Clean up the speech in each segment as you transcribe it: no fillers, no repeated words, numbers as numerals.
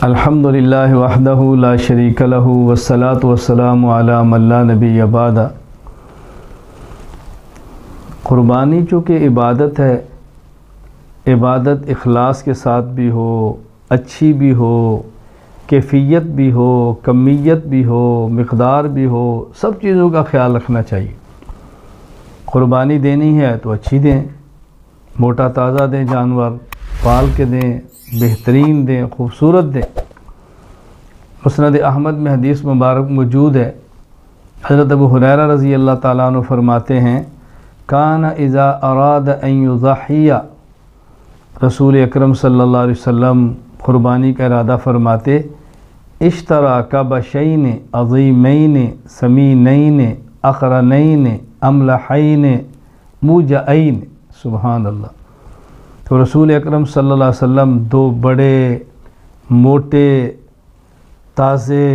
الحمدللہ وحدہ لا شریک لہ والصلاة والسلام علی من لا نبی بعد۔ قربانی چونکہ عبادت ہے، عبادت اخلاص کے ساتھ بھی ہو، اچھی بھی ہو، کیفیت بھی ہو، کمیت بھی ہو، مقدار بھی ہو، سب چیزوں کا خیال رکھنا چاہیے۔ قربانی دینی ہے تو اچھی دیں، موٹا تازہ دیں، جانور پال کے دیں، بہترین دیں، خوبصورت دیں۔ مسند احمد میں حدیث مبارک موجود ہے، حضرت ابو ہریرہ رضی اللہ تعالیٰ عنہ فرماتے ہیں کان اذا اراد ان یضحی، رسول اکرم صلی اللہ علیہ وسلم قربانی کا ارادہ فرماتے اشترا کبشین عظیمین سمینین اقرنین املحین موجعین، سبحان اللہ۔ تو رسول اکرم صلی اللہ علیہ وسلم دو بڑے موٹے تازے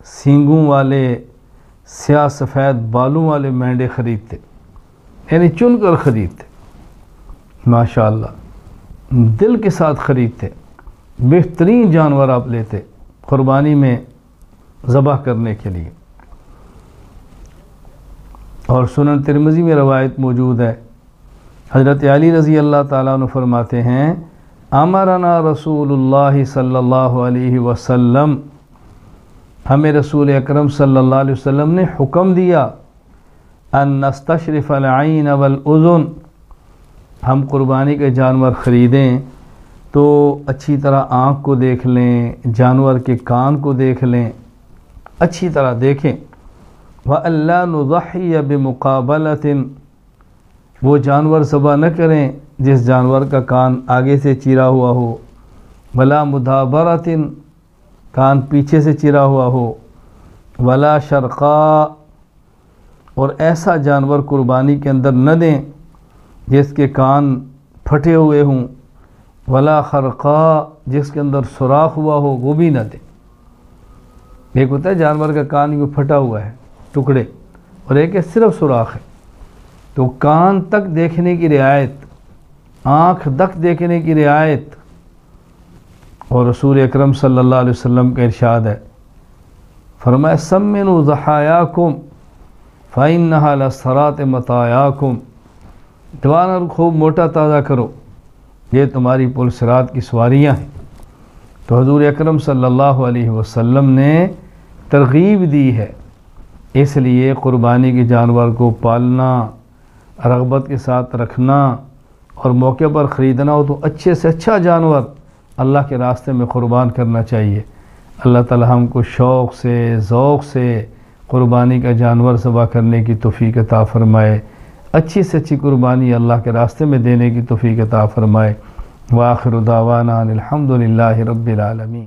سینگوں والے سیاہ سفید بالوں والے مینڈے خریدتے، یعنی چن کر خریدتے، ماشاءاللہ دل کے ساتھ خریدتے، بہترین جانور آپ لیتے قربانی میں ذبح کرنے کے لیے۔ اور سنن ترمذی میں روایت موجود ہے، حضرت علی رضی اللہ تعالیٰ عنہ فرماتے ہیں امرنا رسول اللہ صلی اللہ علیہ وسلم، ہمیں رسول اکرم صلی اللہ علیہ وسلم نے حکم دیا ان نستشرف العین والاذن، ہم قربانی کے جانور خریدیں تو اچھی طرح آنکھ کو دیکھ لیں، جانور کے کان کو دیکھ لیں، اچھی طرح دیکھیں۔ وَأَلَّا نُضَحِّيَ بِمُقَابَلَةٍ، وہ جانور ذبح نہ کریں جس جانور کا کان آگے سے چیرا ہوا ہو، وَلَا مُدَابَرَةٍ، کان پیچھے سے چیرا ہوا ہو، وَلَا شَرْقَا، اور ایسا جانور قربانی کے اندر نہ دیں جس کے کان پھٹے ہوئے ہوں، وَلَا خَرْقَا، جس کے اندر سوراخ ہوا ہو وہ بھی نہ دیں۔ ایک ہوتا ہے جانور کا کان یوں پھٹا ہوا ہے ٹکڑے، اور ایک ہے صرف سوراخ ہے، تو کان تک دیکھنے کی رعایت، آنکھ تک دیکھنے کی رعایت۔ اور رسول اکرم صلی اللہ علیہ وسلم کا ارشاد ہے، فرمایا سمنوا ضحایاکم فإنہا للصراط مطایاکم، جوانر خوب موٹا تازہ کرو، یہ تمہاری پل صراط کی سواریاں ہیں۔ تو حضور اکرم صلی اللہ علیہ وسلم نے ترغیب دی ہے، اس لیے قربانی کے جانور کو پالنا، رغبت کے ساتھ رکھنا، اور موقع پر خریدنا ہو تو اچھے سے اچھا جانور اللہ کے راستے میں قربان کرنا چاہیے۔ اللہ تعالی ہم کو شوق سے، ذوق سے قربانی کا جانور ذبح کرنے کی توفیق عطا فرمائے، اچھی سے اچھی قربانی اللہ کے راستے میں دینے کی توفیق عطا فرمائے۔ وآخر دعوانا الحمدللہ رب العالمین۔